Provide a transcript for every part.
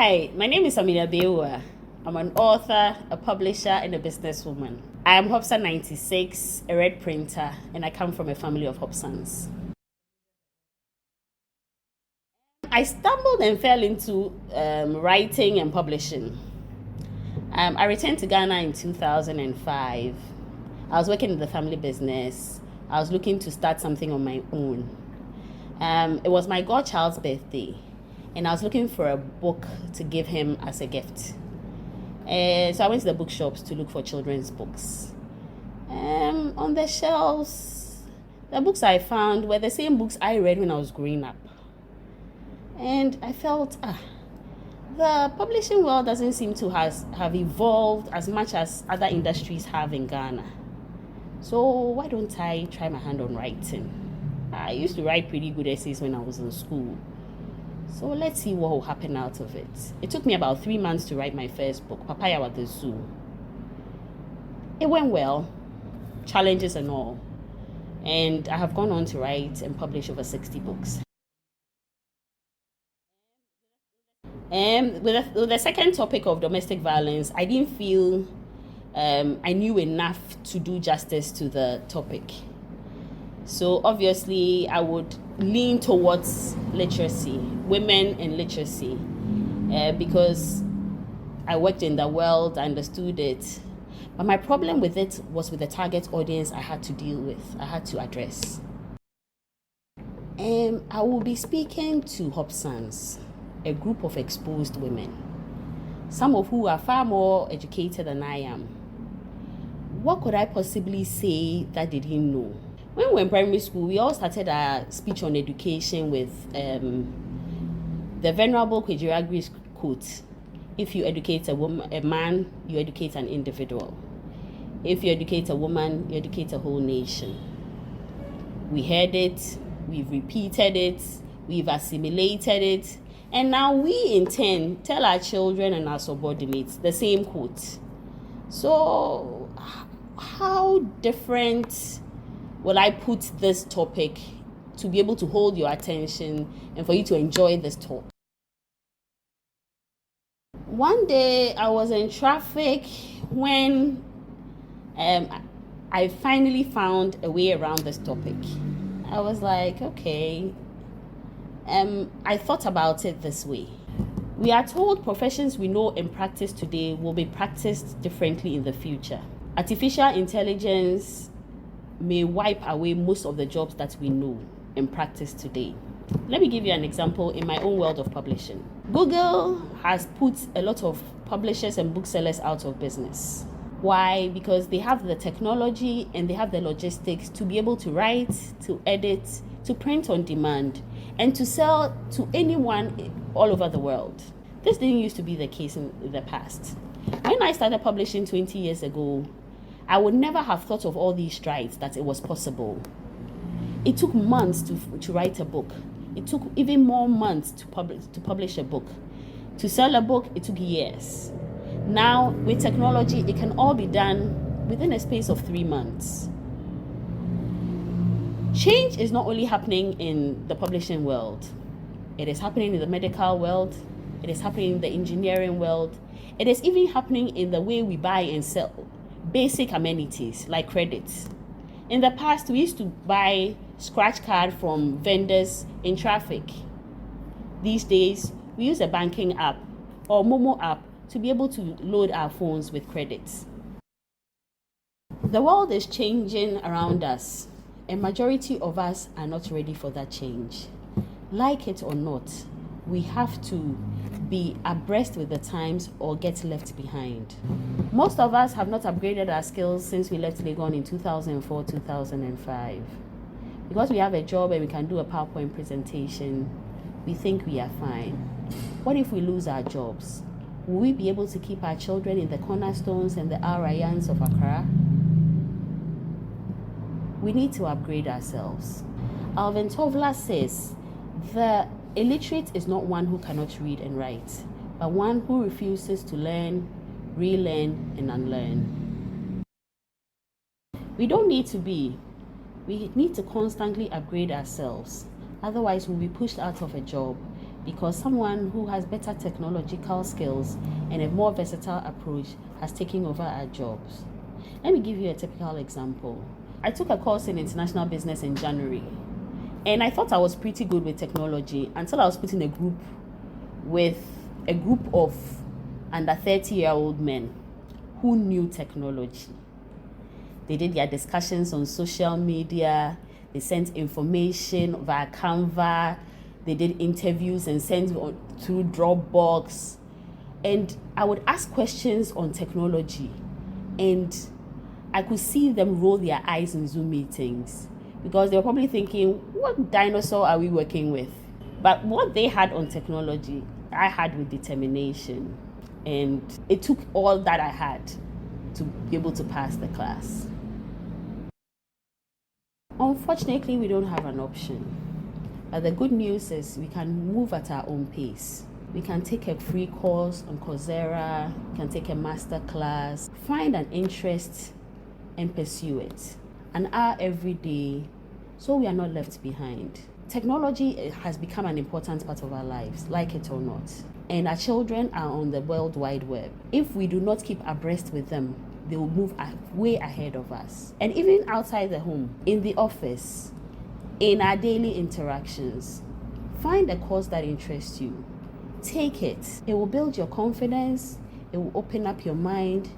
Hi, my name is Samelia Bawuah. I'm an author, a publisher, and a businesswoman. I am HOPSA 96, a red printer, and I come from a family of HOPSans. I stumbled and fell into writing and publishing. I returned to Ghana in 2005. I was working in the family business. I was looking to start something on my own. It was my godchild's birthday, and I was looking for a book to give him as a gift. So I went to the bookshops to look for children's books. On the shelves, the books I found were the same books I read when I was growing up. And I felt, the publishing world doesn't seem to have evolved as much as other industries have in Ghana. So why don't I try my hand on writing? I used to write pretty good essays when I was in school. So let's see what will happen out of it. It took me about 3 months to write my first book, Papaya at the Zoo. It went well, challenges and all. And I have gone on to write and publish over 60 books. And with the second topic of domestic violence, I didn't feel I knew enough to do justice to the topic. So obviously, I would lean towards literacy, women in literacy, because I worked in the world, I understood it. But my problem with it was with the target audience I had to deal with, I had to address. I will be speaking to HOPSans, a group of exposed women, some of who are far more educated than I am. What could I possibly say that they didn't know? When we were in primary school, we all started our speech on education with the Venerable Kwejiragri's quote: if you educate a man, you educate an individual. If you educate a woman, you educate a whole nation. We heard it, we've repeated it, we've assimilated it, and now we in turn tell our children and our subordinates the same quote. So how different will I put this topic to be able to hold your attention and for you to enjoy this talk? One day I was in traffic when I finally found a way around this topic. I was like, okay, I thought about it this way. We are told professions we know and practice today will be practiced differently in the future. Artificial intelligence may wipe away most of the jobs that we know and practice today. Let me give you an example in my own world of publishing. Google has put a lot of publishers and booksellers out of business. Why? Because they have the technology and they have the logistics to be able to write, to edit, to print on demand, and to sell to anyone all over the world. This didn't used to be the case in the past. When I started publishing 20 years ago, I would never have thought of all these strides that it was possible. It took months to write a book. It took even more months to publish a book. To sell a book, it took years. Now, with technology, it can all be done within a space of 3 months. Change is not only happening in the publishing world. It is happening in the medical world. It is happening in the engineering world. It is even happening in the way we buy and sell basic amenities like credits. In the past, we used to buy scratch card from vendors in traffic. These days, we use a banking app or Momo app to be able to load our phones with credits. The world is changing around us, and majority of us are not ready for that change. Like it or not, we have to be abreast with the times or get left behind. Most of us have not upgraded our skills since we left Legon in 2004, 2005. Because we have a job and we can do a PowerPoint presentation, we think we are fine. What if we lose our jobs? Will we be able to keep our children in the cornerstones and the Al Rayyans of Accra? We need to upgrade ourselves. Alvin Toffler says, the illiterate is not one who cannot read and write, but one who refuses to learn, relearn, and unlearn. We don't need to be. We need to constantly upgrade ourselves. Otherwise, we'll be pushed out of a job because someone who has better technological skills and a more versatile approach has taken over our jobs. Let me give you a typical example. I took a course in international business in January, and I thought I was pretty good with technology until I was put in a group with a group of under 30-year-old men who knew technology. They did their discussions on social media, they sent information via Canva, they did interviews and sent through Dropbox. And I would ask questions on technology, and I could see them roll their eyes in Zoom meetings because they were probably thinking, what dinosaur are we working with? But what they had on technology, I had with determination. And it took all that I had to be able to pass the class. Unfortunately, we don't have an option. But the good news is we can move at our own pace. We can take a free course on Coursera, we can take a master class, find an interest and pursue it. An hour every day, so we are not left behind. Technology has become an important part of our lives, like it or not. And our children are on the World Wide Web. If we do not keep abreast with them, they will move way ahead of us. And even outside the home, in the office, in our daily interactions, find a course that interests you. Take it. It will build your confidence. It will open up your mind.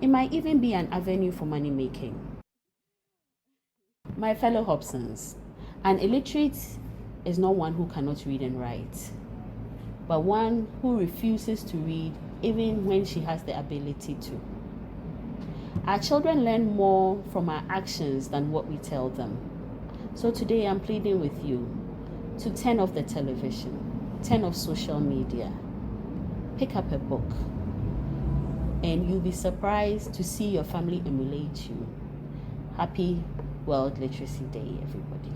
It might even be an avenue for money making. My fellow HOPSans, an illiterate is not one who cannot read and write, but one who refuses to read even when she has the ability to. Our children learn more from our actions than what we tell them. So today I'm pleading with you to turn off the television, turn off social media, pick up a book, and you'll be surprised to see your family emulate you. Happy World Literacy Day, everybody.